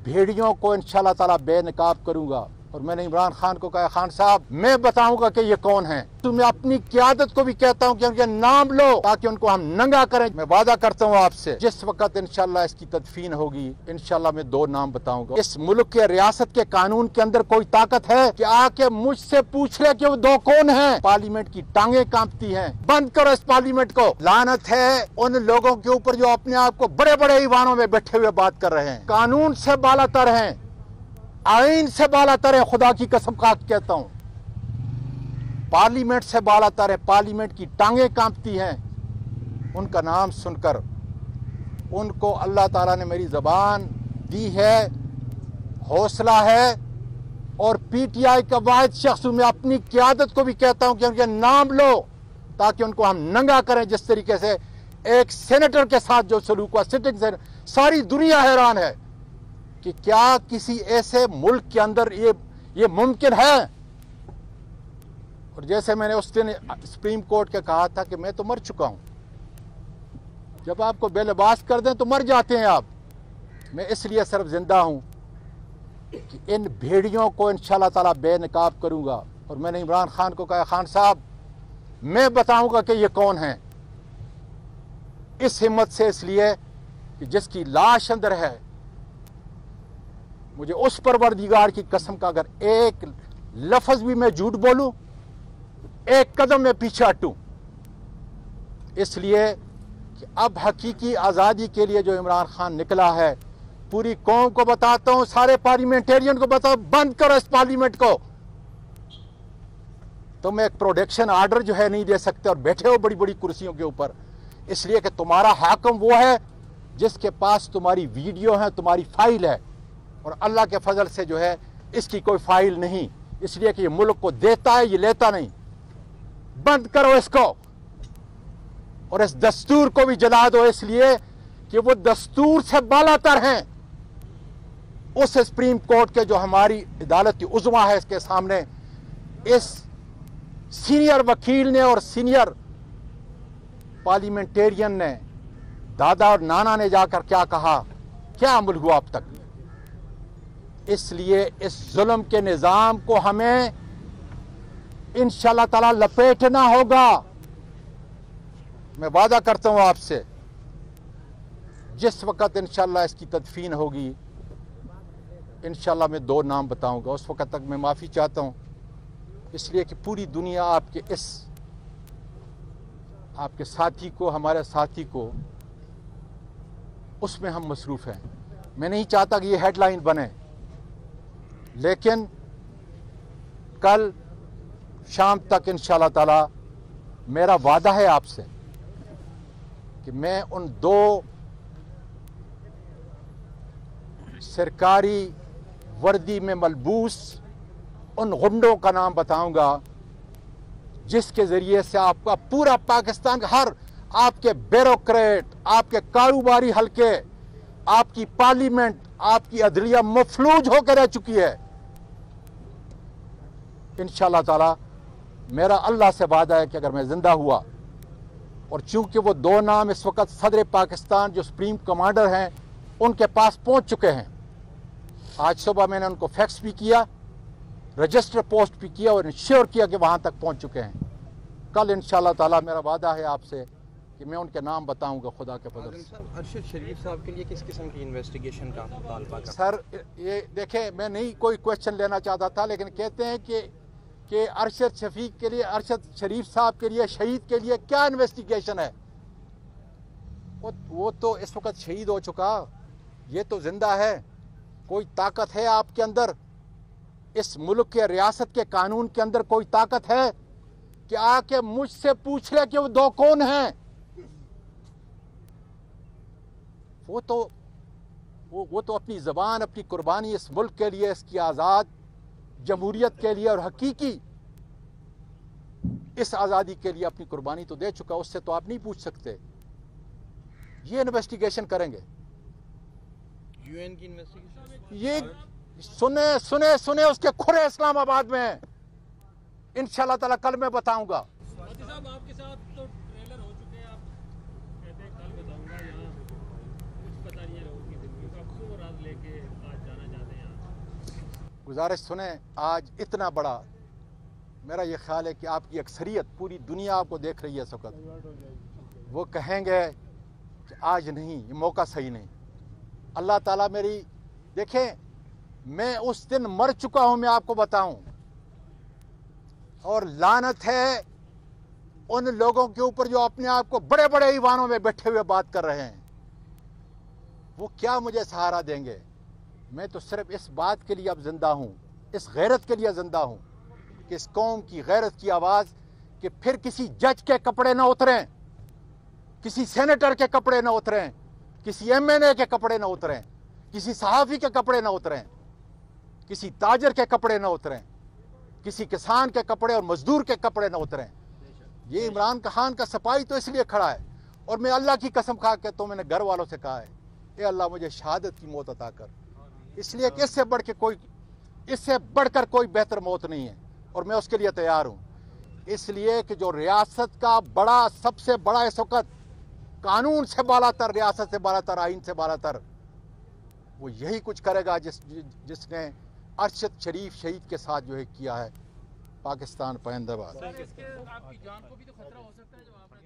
भेड़ियों को इंशाल्लाह ताला बेनकाब करूंगा। और मैंने इमरान खान को कहा, खान साहब मैं बताऊंगा कि ये कौन है। तो मैं अपनी क़यादत को भी कहता हूं कि उनके नाम लो ताकि उनको हम नंगा करें। मैं वादा करता हूं आपसे, जिस वक्त इंशाल्लाह इसकी तदफीन होगी इंशाल्लाह मैं 2 नाम बताऊंगा। इस मुल्क के रियासत के कानून के अंदर कोई ताकत है कि आके मुझसे पूछ ले कि वो 2 कौन है। पार्लियामेंट की टांगे कांपती हैं। बंद करो इस पार्लियामेंट को। लानत है उन लोगों के ऊपर जो अपने आप को बड़े बड़े ईवानों में बैठे हुए बात कर रहे हैं, कानून से बालातर हैं, आईन से बालातर है। खुदा की कसम खा के कहता हूं, पार्लियामेंट से बालातर है। पार्लियामेंट की टांगे कांपती हैं उनका नाम सुनकर। उनको अल्लाह ताला ने मेरी जबान दी है, हौसला है। और पीटीआई का वाहिद शख्स मैं अपनी क़यादत को भी कहता हूं कि उनके नाम लो ताकि उनको हम नंगा करें। जिस तरीके से एक सेनेटर के साथ जो सलूक हुआ, सिटिंग से, सारी दुनिया हैरान है कि क्या किसी ऐसे मुल्क के अंदर ये मुमकिन है। और जैसे मैंने उस दिन सुप्रीम कोर्ट के कहा था कि मैं तो मर चुका हूं, जब आपको बेलबास कर दें तो मर जाते हैं आप। मैं इसलिए सिर्फ जिंदा हूं कि इन भेड़ियों को इंशाल्लाह ताला बेनकाब करूंगा। और मैंने इमरान खान को कहा, खान साहब मैं बताऊंगा कि ये कौन है। इस हिम्मत से इसलिए कि जिसकी लाश अंदर है, मुझे उस परवरदिगार की कसम का अगर एक लफ्ज भी मैं झूठ बोलूं, एक कदम में पीछे हटूं। इसलिए कि अब हकीकी आज़ादी के लिए जो इमरान खान निकला है, पूरी कौम को बताता हूं, सारे पार्लियामेंटेरियन को बताओ, बंद करो इस पार्लियामेंट को। तुम एक प्रोटेक्शन ऑर्डर जो है नहीं दे सकते और बैठे हो बड़ी बड़ी कुर्सियों के ऊपर, इसलिए कि तुम्हारा हाकिम वो है जिसके पास तुम्हारी वीडियो है, तुम्हारी फाइल है। और अल्लाह के फजल से जो है इसकी कोई फाइल नहीं, इसलिए कि ये मुल्क को देता है, ये लेता नहीं। बंद करो इसको और इस दस्तूर को भी जला दो, इसलिए कि वो दस्तूर से बालातर हैं। उस सुप्रीम कोर्ट के जो हमारी अदालत उज़्मा है, इसके सामने इस सीनियर वकील ने और सीनियर पार्लियामेंटेरियन ने, दादा और नाना ने जाकर क्या कहा, क्या अमल हुआ अब तक। इसलिए इस जुल्म के निज़ाम को हमें इंशाल्लाह ताला लपेटना होगा। मैं वादा करता हूं आपसे, जिस वक्त इंशाल्लाह इसकी तदफीन होगी इंशाल्लाह मैं 2 नाम बताऊंगा। उस वक्त तक मैं माफ़ी चाहता हूं, इसलिए कि पूरी दुनिया आपके साथी को, हमारे साथी को, उसमें हम मसरूफ़ हैं। मैं नहीं चाहता कि ये हेडलाइन बने, लेकिन कल शाम तक इंशाल्लाह ताला मेरा वादा है आपसे कि मैं उन 2 सरकारी वर्दी में मलबूस उन गुंडों का नाम बताऊंगा जिसके ज़रिए से आपका पूरा पाकिस्तान, हर आपके ब्यूरोक्रेट, आपके कारोबारी हलके, आपकी पार्लियामेंट, आपकी अदलिया मफलूज होकर रह चुकी है। इंशाल्लाह ताला मेरा अल्लाह से वादा है कि अगर मैं जिंदा हुआ, और चूंकि वो 2 नाम इस वक्त सदर पाकिस्तान जो सुप्रीम कमांडर हैं उनके पास पहुंच चुके हैं। आज सुबह मैंने उनको फैक्स भी किया, रजिस्टर पोस्ट भी किया और इंश्योर किया कि वहां तक पहुंच चुके हैं। कल इंशाल्लाह ताला मेरा वादा है आपसे कि मैं उनके नाम बताऊंगा खुदा के फजल से। अरशद शरीफ साहब के लिए किस किस्म की इन्वेस्टिगेशन का मुतालबा कर? सर ये देखे, मैं नहीं कोई क्वेश्चन लेना चाहता था, लेकिन कहते हैं कि अरशद शफीक के लिए, अरशद शरीफ साहब के लिए, शहीद के लिए क्या इन्वेस्टिगेशन है। वो तो इस वक्त शहीद हो चुका, ये तो जिंदा है। कोई ताकत है आपके अंदर, इस मुल्क के रियासत के कानून के अंदर कोई ताकत है कि आके मुझसे पूछ ले कि वो 2 कौन हैं। वो तो अपनी ज़बान, अपनी कुर्बानी इस मुल्क के लिए, इसकी आज़ाद जमहूरियत के लिए और हकीकी इस आज़ादी के लिए अपनी कुर्बानी तो दे चुका, उससे तो आप नहीं पूछ सकते। ये इन्वेस्टिगेशन करेंगे, यूएन की इन्वेस्टिगेशन। ये सुने उसके खुरे इस्लामाबाद में इंशाल्लाह ताला कल मैं बताऊंगा। साहब आपके साथ तो ट्रेलर हो चुके हैं, आप कहते हैं कल बताऊंगा, यहाँ कुछ पता नहीं है लोगों की जिंदगी का, क्यों राज लेके आज गुजारिश सुने। आज इतना बड़ा, मेरा ये ख्याल है कि आपकी अक्सरियत पूरी दुनिया आपको देख रही है इस वक्त, वो कहेंगे कि आज नहीं, ये मौका सही नहीं। अल्लाह ताला मेरी, देखें मैं उस दिन मर चुका हूं, मैं आपको बताऊं, और लानत है उन लोगों के ऊपर जो अपने आप को बड़े बड़े ईवानों में बैठे हुए बात कर रहे हैं। वो क्या मुझे सहारा देंगे? मैं तो सिर्फ इस बात के लिए अब जिंदा हूं, इस गैरत के लिए जिंदा हूं कि इस कौम की गैरत की आवाज, कि फिर किसी जज के कपड़े ना उतरें, किसी सेनेटर के कपड़े ना उतरें, किसी एमएनए के कपड़े ना उतरें, किसी सहाफ़ी के कपड़े ना उतरें, किसी ताजर के कपड़े ना उतरें, किसी किसान के कपड़े और मजदूर के कपड़े ना उतरें। ये इमरान खान का सिपाही तो इसलिए खड़ा है, और मैं अल्लाह की कसम खा के तो मैंने घर वालों से कहा है, ए अल्लाह मुझे शहादत की मौत अता कर, इसलिए कि इससे बढ़कर कोई बेहतर मौत नहीं है, और मैं उसके लिए तैयार हूँ। इसलिए कि जो रियासत का बड़ा, सबसे बड़ा इस वक्त कानून से बालातर, रियासत से बालातर, आइन से बालातर, वो यही कुछ करेगा जिसने अरशद शरीफ शहीद के साथ जो है किया है। पाकिस्तान पाइंदाबाद। सर, इसके आपकी जान को भी तो खतरा हो सकता है जो आपने